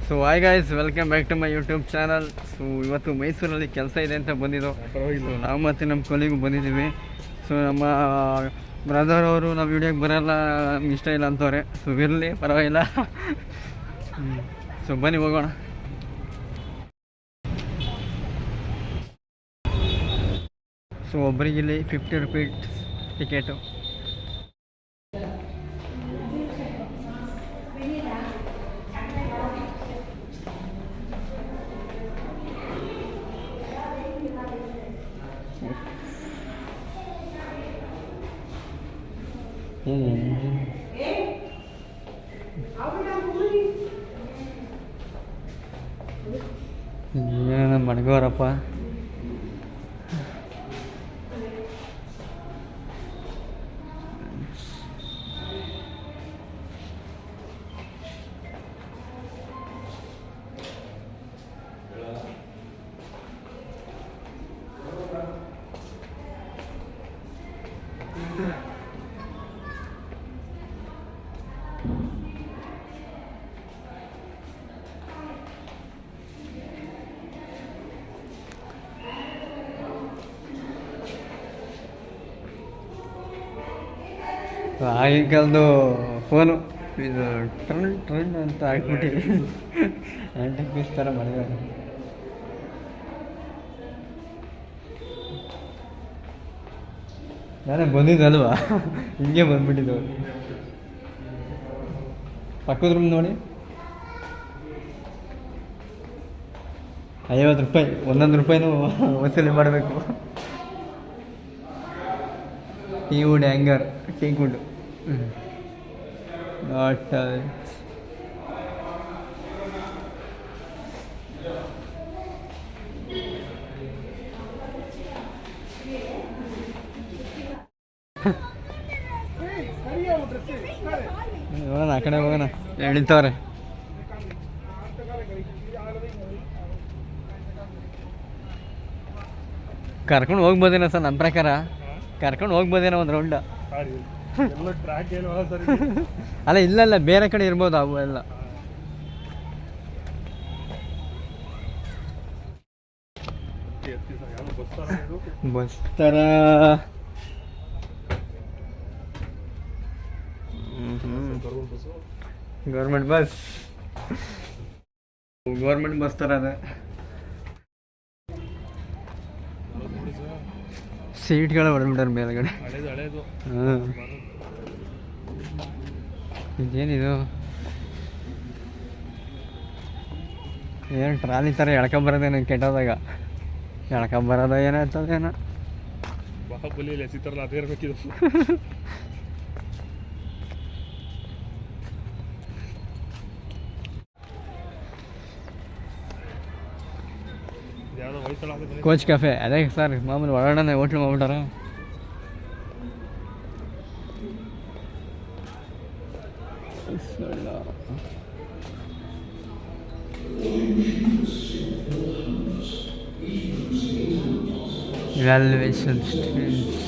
So hi guys, welcome back to my YouTube channel. So ಇವತ್ತು ಮೈಸೂರಲ್ಲಿ ಕೆಲಸ ಇದೆ ಅಂತ ಬಂದಿದ್ದು. ಸೊ ನಾವು ಮತ್ತು ನಮ್ಮ ಕೊಲಿಗೂ ಬಂದಿದ್ದೀವಿ. ಸೊ ನಮ್ಮ ಬ್ರದರ್ ಅವರು ನಾವು ವಿಡಿಯೋಗೆ ಬರೋಲ್ಲ, ಇಷ್ಟ ಇಲ್ಲ ಅಂತವ್ರೆ. ಸೊ ಇರಲಿ, ಪರವಾಗಿಲ್ಲ. ಸೊ ಬನ್ನಿ ಹೋಗೋಣ. ಸೊ ಒಬ್ಬರಿಗೆ ಇಲ್ಲಿ 50 ರೂಪೀಸ್ ಟಿಕೆಟು. ಏನು ಮಣಗೋರಪ್ಪ. ಆಗಿನ ಕಾಲದ್ದು ಫೋನು ಇದು ಟ್ರೆಂಡ್ ಅಂತ ಆಗ್ಬಿಟ್ಟಿದೆ. ಆ್ಯಂಟಿಕ್ ಪೀಸ್ ಥರ ಮಾಡಿದ್ದಾರೆ. ನಾನೇ ಬಂದಿದ್ದಲ್ವಾ, ಹಿಂಗೆ ಬಂದ್ಬಿಟ್ಟಿದ್ದು. ಪಕ್ಕದ ರೂಮ್ ನೋಡಿ, 50 ರೂಪಾಯಿ, 1 ರೂಪಾಯಿನೂ ವಸೂಲಿ ಮಾಡಬೇಕು. ಈ wood hanger, cake would not ಹೋಗೋಣ, ಆ ಕಡೆ ಹೋಗೋಣ. ಎಳಿತವ್ರೆ. ಕರ್ಕೊಂಡು ಹೋಗ್ಬೋದೇನೋ ಸರ್, ನನ್ನ ಪ್ರಕಾರ ಕರ್ಕೊಂಡು ಹೋಗ್ಬೋದೇನೋ ಒಂದು ರೌಂಡ. ಅಲ್ಲ ಇಲ್ಲ, ಬೇರೆ ಕಡೆ ಇರ್ಬೋದು ಅವು ಎಲ್ಲ. ಬಸ್ ಥರ ಗೌರ್ಮೆಂಟ್ ಬಸ್ ಥರ ಅದ. ಸೀಟ್ಗಳು ಹೊಡೆದ್ಬಿಟ್ಟಾರೆ ಮೇಲ್ಗಡೆ. ಹಾಂ, ಇದೇನಿದು? ಏನು ಟ್ರಾಲಿ ಥರ ಎಳ್ಕೊಂಬರೋದೇನೋ ಕೆಟ್ಟೋದಾಗ, ಎಳ್ಕೊಂಬರೋದ ಏನಾಯ್ತದೇನೋ. ಕೋಚ್ ಕೆಫೆ ಅದೇ ಸರ್, ಮಾಮೂಲಿ ಒಳಗಡೆ ಹೋಟ್ಲು ಮಾಡ್ಬಿಟ್ಟಾರ. Valuation streams.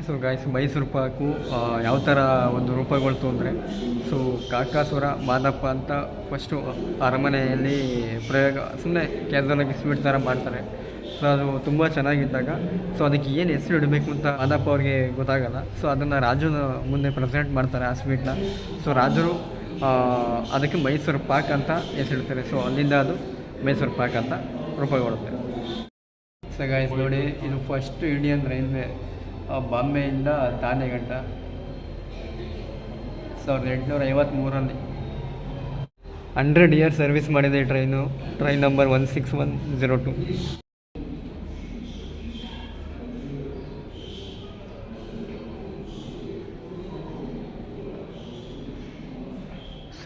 So guys, Mysore pak ಯಾವ ಥರ ಒಂದು ರೂಪಗೊಳ್ತು ಅಂದರೆ, ಸೊ ಕಾಕಾಸುರ ಮಾದಪ್ಪ ಅಂತ ಫಸ್ಟು ಅರಮನೆಯಲ್ಲಿ ಪ್ರಯೋಗ ಸುಮ್ಮನೆ ಕ್ಯಾಸುವಲಾಗಿ ಸ್ವೀಟ್ ಥರ ಮಾಡ್ತಾರೆ. ಸೊ ಅದು ತುಂಬ ಚೆನ್ನಾಗಿದ್ದಾಗ, ಸೊ ಅದಕ್ಕೆ ಏನು ಹೆಸರು ಇಡಬೇಕು ಅಂತ ಮಾದಪ್ಪ ಅವ್ರಿಗೆ ಗೊತ್ತಾಗಲ್ಲ. ಸೊ ಅದನ್ನು ರಾಜನ ಮುಂದೆ ಪ್ರೆಸೆಂಟ್ ಮಾಡ್ತಾರೆ ಆ ಸ್ವೀಟ್ನ. ಸೊ ರಾಜರು ಅದಕ್ಕೆ ಮೈಸೂರು ಪಾಕ್ ಅಂತ ಹೆಸರಿಡ್ತಾರೆ. ಸೊ ಅಲ್ಲಿಂದ ಅದು ಮೈಸೂರು ಪಾಕ್ ಅಂತ ರೂಪಗೊಳ್ಳುತ್ತೆ. ಸೊ ಗಾಯ್ಸ್ ನೋಡಿ, ಇದು ಫಸ್ಟ್ ಇಂಡಿಯನ್ ರೈಲ್ವೆ ಬಾಂಬೆಯಿಂದ ತಾನೆಗಂಟ 1853 100 ಇಯರ್ ಸರ್ವಿಸ್ ಮಾಡಿದೆ ಟ್ರೈನ್ ನಂಬರ್ 16102.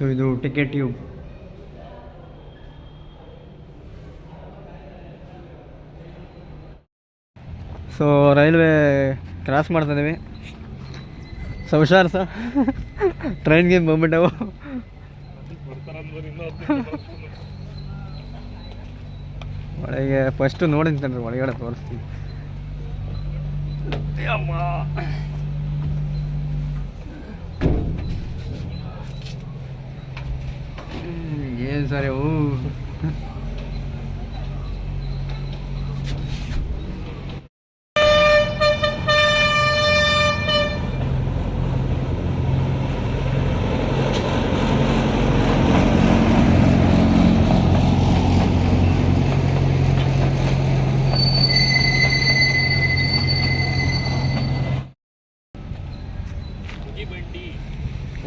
ಸೊ ಇದು ticket tube. So railway cross ಮಾಡ್ತಾ ಇದ್ದೀವಿ. ಸೊ ಹುಷಾರು ಸರ್, ಟ್ರೈನ್ಗೆ ಬಂದ್ಬಿಟ್ಟವು. ಒಳಗೆ ಫಸ್ಟು ನೋಡಿಂತೇನೆ ಒಳಗಡೆ ತೋರಿಸ್ತೀನಿ. ಏನು ಸರ್ ಇವು?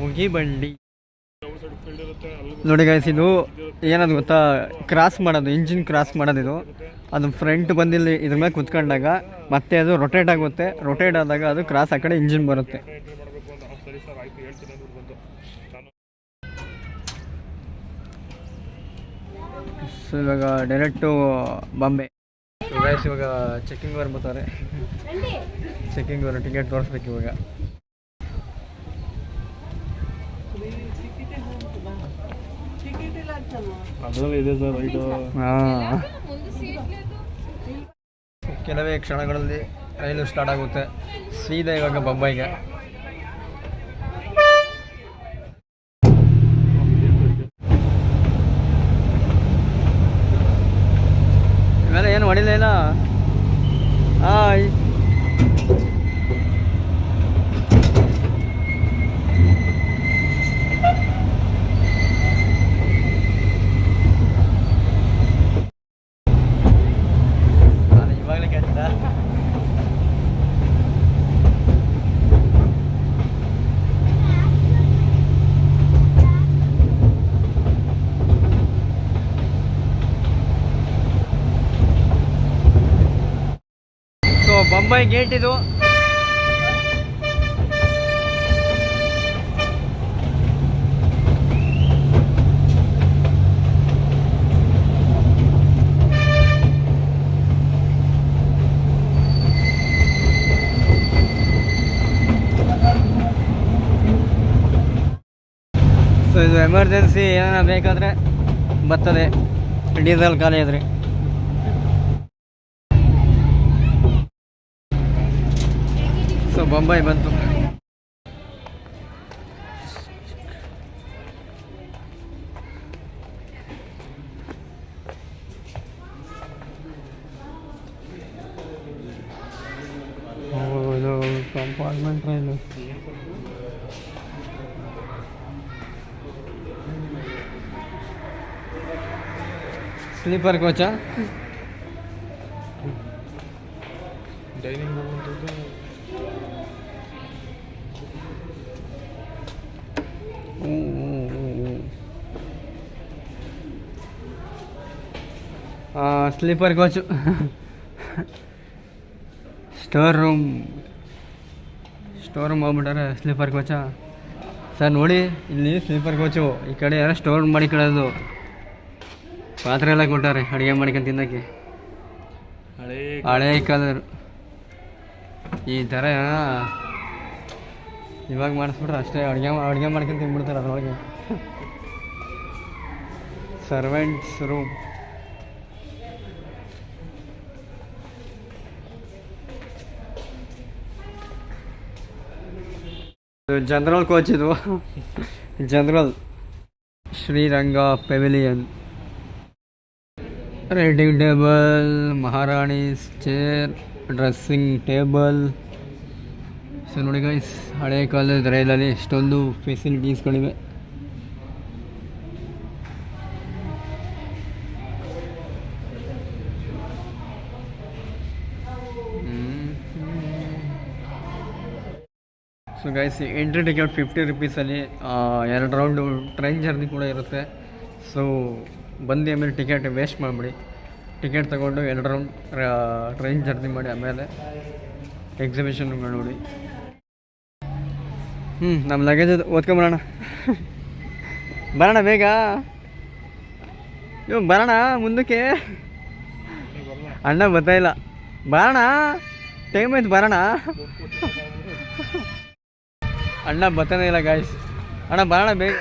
ಉಗಿ ಬಂಡಿ ನೋಡಿ ಗೈಸ್, ಇದು ಏನದು ಗೊತ್ತಾ, ಕ್ರಾಸ್ ಮಾಡೋದು, ಇಂಜಿನ್ ಕ್ರಾಸ್ ಮಾಡೋದಿದು. ಅದು ಫ್ರಂಟ್ ಬಂದಿಲ್ಲಿ ಇದ್ರ ಮೇಲೆ ಕುತ್ಕೊಂಡಾಗ ಮತ್ತೆ ಅದು ರೊಟೇಟ್ ಆಗುತ್ತೆ. ರೊಟೇಟ್ ಆದಾಗ ಅದು ಕ್ರಾಸ್ ಆ ಕಡೆ ಇಂಜಿನ್ ಬರುತ್ತೆ. ಸೊ ಇವಾಗ ಡೈರೆಕ್ಟು ಬಾಂಬೆ. ಸೊ ಗೈಸ್ ಇವಾಗ ಚೆಕಿಂಗ್ ಅವ್ರು ಬರ್ತಾರೆ. ಚೆಕಿಂಗ್ ಅವರು ಟಿಕೆಟ್ ತೋರಿಸ್ಬೇಕು ಇವಾಗ. ಕೆಲವೇ ಕ್ಷಣಗಳಲ್ಲಿ ರೈಲು ಸ್ಟಾರ್ಟ್ ಆಗುತ್ತೆ ಸೀದಾ ಇವಾಗ ಬೊಂಬೈಗೆ. ಇವೆಲ್ಲ ಏನು ಹೊಡಿಲ್ಲ ಇಲ್ಲ. ಹಾಯ್ ಬೊಂಬೈ ಗೇಟ್ ಇದು. ಸೊ ಇದು ಎಮರ್ಜೆನ್ಸಿ ಏನಾರ ಬೇಕಾದರೆ ಬರ್ತದೆ, ಡೀಸೆಲ್ ಖಾಲಿ ಇದ್ರೆ. ಸೊ ಬೊಂಬೈ ಬಂತು. ಇದು ಕಂಪಾರ್ಟ್ಮೆಂಟ್ ಟ್ರೈನು. ಸ್ಲೀಪರ್ ಕೋಚಾ? Dining sleeper coach. Store room ಹೋಗ್ಬಿಟ್ಟಾರೆ. ಸ್ಲೀಪರ್ ಕೋಚಾ ಸರ್? ನೋಡಿ ಇಲ್ಲಿ ಸ್ಲೀಪರ್ ಕೋಚು. ಈ ಕಡೆ ಯಾರೋ ಸ್ಟೋರ್ ಮಾಡಿಕೊಳ್ಳೋದು, ಪಾತ್ರೆ ಎಲ್ಲ ಕೊಟ್ಟಾರೆ ಅಡುಗೆ ಮಾಡ್ಕೊಂಡು ತಿನ್ನೋಕ್ಕೆ. ಹಳೇ ಕಾಲರು ಈ ಥರ ಇವಾಗ ಮಾಡಿಸ್ಬಿಟ್ರೆ ಅಷ್ಟೇ, ಅಡುಗೆ ಮಾಡ್ಕೊಂಡು ತಿನ್ಬಿಡ್ತಾರೆ ಅದರೊಳಗೆ. Servants room. ಜನರಲ್ ಕೋಚ್ ಇದು. General Sriranga pavilion. Writing table, Maharani's chair, dressing table. So ನೋಡಿ ಗೈಸ್, ಹಳೆ ಕಾಲದ ರೈಲಲ್ಲಿ ಎಷ್ಟೊಂದು ಫೆಸಿಲಿಟೀಸ್ಗಳಿವೆ. ಸೊ ಗೈಸ್, ಎಂಟ್ರಿ ಟಿಕೆಟ್ 50 ರುಪೀಸಲ್ಲಿ 2 ರೌಂಡು ಟ್ರೈನ್ ಜರ್ನಿ ಕೂಡ ಇರುತ್ತೆ. ಸೊ ಬಂದು ಆಮೇಲೆ ಟಿಕೆಟ್ ವೇಸ್ಟ್ ಮಾಡಿಬಿಡಿ. ಟಿಕೆಟ್ ತೊಗೊಂಡು 2 ರೌಂಡ್ ಟ್ರೈನ್ ಜರ್ನಿ ಮಾಡಿ ಆಮೇಲೆ ಎಕ್ಸಿಬಿಷನ್ಗಳು ನೋಡಿ. ನಮ್ಮ ಲಗೇಜ್ ಓದ್ಕೊಂಬರೋಣ. ಬರೋಣ ಬೇಗ, ಇವಾಗ ಬರೋಣ ಮುಂದಕ್ಕೆ. ಅಣ್ಣ ಬರ್ತಾಯಿಲ್ಲ, ಬರೋಣ ಟೈಮ್ ಆಯ್ತು ಬರೋಣ. ಅಣ್ಣ ಬರ್ತಾನೆ ಇಲ್ಲ ಗಾಯ್ಸ್. ಅಣ್ಣ ಬರೋಣ ಬೇಗ.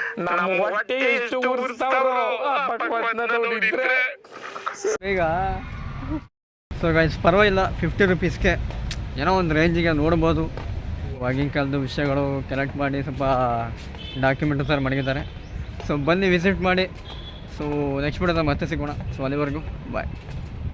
ಬೇಗ. ಸೊ ಗಾಯ್ಸ್ ಪರವಾಗಿಲ್ಲ, 50 ರುಪೀಸ್ಗೆ ಏನೋ ಒಂದು ರೇಂಜಿಗೆ ನೋಡ್ಬೋದು. ಆಗಿನ ಕಾಲದ ವಿಷಯಗಳು ಕಲೆಕ್ಟ್ ಮಾಡಿ ಸ್ವಲ್ಪ ಡಾಕ್ಯುಮೆಂಟು ಸರ್ ಮಡಗಿದ್ದಾರೆ. ಸೊ ಬನ್ನಿ ವಿಸಿಟ್ ಮಾಡಿ. ಸೊ ನೆಕ್ಸ್ಟ್ ವಿಡಿಯೋದ ಮತ್ತೆ ಸಿಗೋಣ. ಸೊ ಅಲ್ಲಿವರೆಗೂ ಬಾಯ್.